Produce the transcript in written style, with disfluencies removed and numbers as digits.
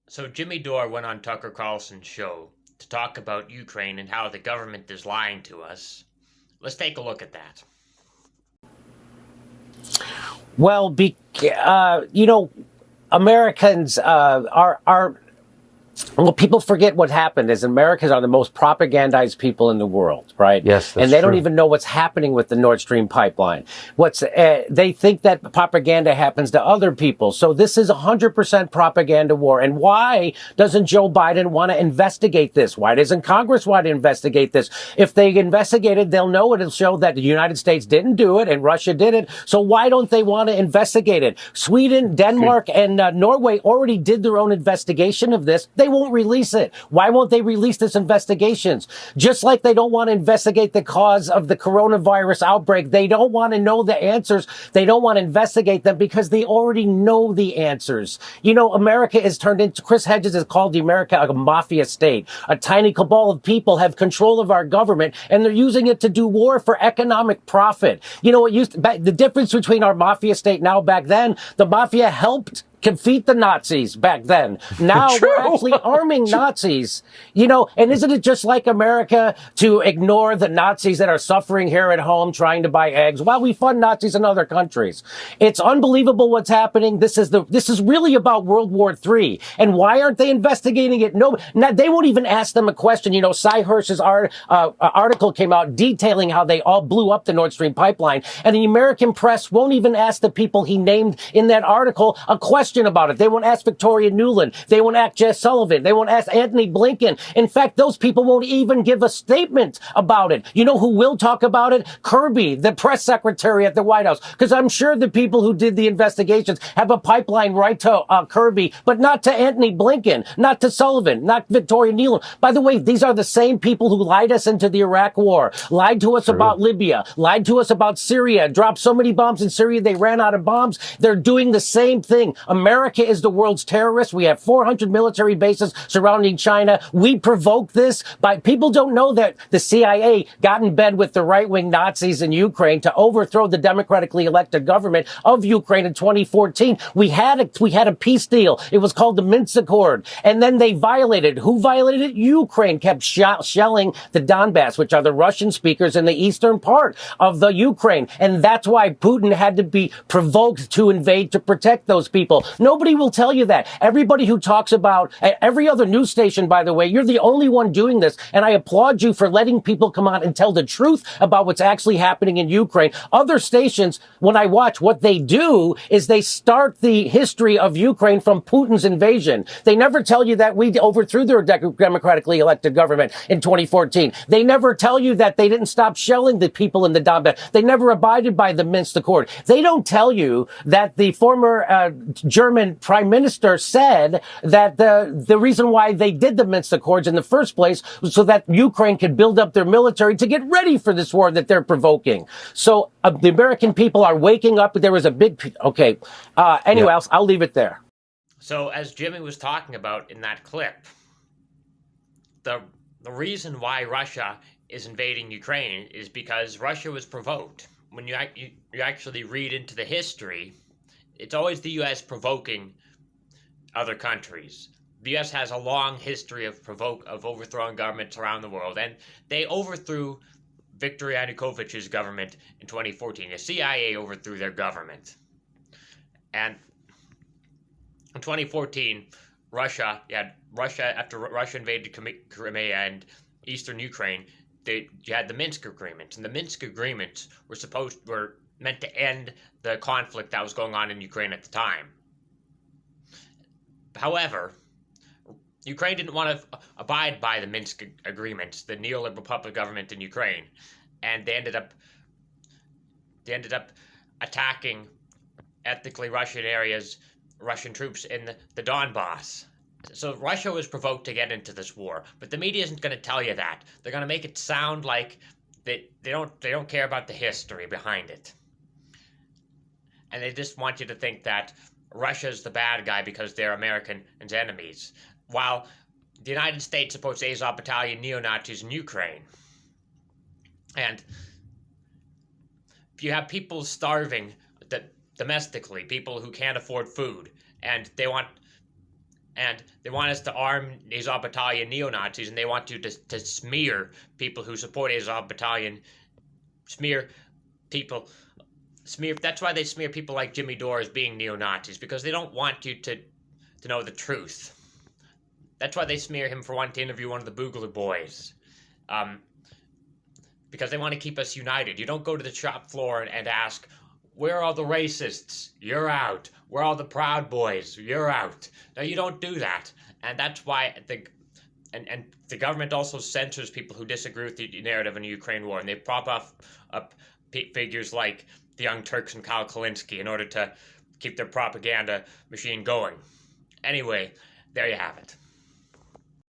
So Jimmy Dore went on Tucker Carlson's show to talk about Ukraine and how the government is lying to us. Let's take a look at that. Well, Americans are well, people forget what happened is Americans are the most propagandized people in the world, right? Yes, And that's they don't true. even know what's happening with the Nord Stream pipeline. They think that propaganda happens to other people. So this is 100% propaganda war. And why doesn't Joe Biden want to investigate this? Why doesn't Congress want to investigate this? If they investigate it, they'll know it'll show that the United States didn't do it and Russia did it. So why don't they want to investigate it? Sweden, Good. Denmark, and Norway already did their own investigation of this. They won't release it. Why won't they release this investigations? Just like they don't want to investigate the cause of the coronavirus outbreak. They don't want to know the answers. They don't want to investigate them because they already know the answers. You know, America is turned into, Chris Hedges has called the America a mafia state. A tiny cabal of people have control of our government and they're using it to do war for economic profit. You know, the difference between our mafia state now back then, the mafia helped defeat the Nazis back then. Now we're True. actually arming Nazis, and isn't it just like America to ignore the Nazis that are suffering here at home trying to buy eggs while we fund Nazis in other countries? It's unbelievable what's happening. This is really about World War III. And why aren't they investigating it? No, they won't even ask them a question. You know, Cy Hirsch's article came out detailing how they all blew up the Nord Stream pipeline. And the American press won't even ask the people he named in that article a question about it. They won't ask Victoria Nuland. They won't ask Jess Sullivan. They won't ask Anthony Blinken. In fact, those people won't even give a statement about it. You know who will talk about it? Kirby, the press secretary at the White House. Because I'm sure the people who did the investigations have a pipeline right to Kirby, but not to Anthony Blinken, not to Sullivan, not Victoria Nuland. By the way, these are the same people who lied us into the Iraq war, lied to us True. about Libya, lied to us about Syria, dropped so many bombs in Syria they ran out of bombs. They're doing the same thing. America is the world's terrorist. We have 400 military bases surrounding China. We provoked this by people don't know that the CIA got in bed with the right-wing Nazis in Ukraine to overthrow the democratically elected government of Ukraine in 2014. We had a peace deal. It was called the Minsk Accord. And then they violated. Who violated it? Ukraine kept shelling the Donbass, which are the Russian speakers in the eastern part of the Ukraine. And that's why Putin had to be provoked to invade to protect those people. Nobody will tell you that. Everybody who talks about every other news station, by the way, you're the only one doing this. And I applaud you for letting people come out and tell the truth about what's actually happening in Ukraine. Other stations, when I watch, what they do is they start the history of Ukraine from Putin's invasion. They never tell you that we overthrew their democratically elected government in 2014. They never tell you that they didn't stop shelling the people in the Donbass. They never abided by the Minsk Accord. They don't tell you that the former German prime minister said that the reason why they did the Minsk Accords in the first place was so that Ukraine could build up their military to get ready for this war that they're provoking. So the American people are waking up. There was a big, okay. Anyway, Yeah. I'll leave it there. So, as Jimmy was talking about in that clip, the the reason why Russia is invading Ukraine is because Russia was provoked. When you actually read into the history, it's always the U.S. provoking other countries. The U.S. has a long history of overthrowing governments around the world, and they overthrew Viktor Yanukovych's government in 2014. The CIA overthrew their government, and in 2014, Russia after Russia invaded Crimea and eastern Ukraine, you had the Minsk agreements, and the Minsk agreements were meant to end the conflict that was going on in Ukraine at the time. However, Ukraine didn't want to abide by the Minsk agreements, the neoliberal puppet government in Ukraine, and they ended up attacking ethnically Russian areas, Russian troops in the Donbass. So Russia was provoked to get into this war, but the media isn't going to tell you that. They're going to make it sound like they don't care about the history behind it, and they just want you to think that Russia's the bad guy because they're Americans' enemies, while the United States supports Azov Battalion neo-Nazis in Ukraine. And if you have people starving domestically, people who can't afford food, and And they want us to arm Azov Battalion neo-Nazis, and they want you to smear people who support Azov Battalion, smear people, smear. That's why they smear people like Jimmy Dore as being neo-Nazis, because they don't want you to know the truth. That's why they smear him for wanting to interview one of the Boogaloo boys. Because they want to keep us united. You don't go to the shop floor and ask, where are all the racists? You're out. Where are all the Proud Boys? You're out. No, you don't do that. And that's why the government also censors people who disagree with the narrative in the Ukraine war. And they prop up figures like the Young Turks and Kyle Kalinske in order to keep their propaganda machine going. Anyway, there you have it.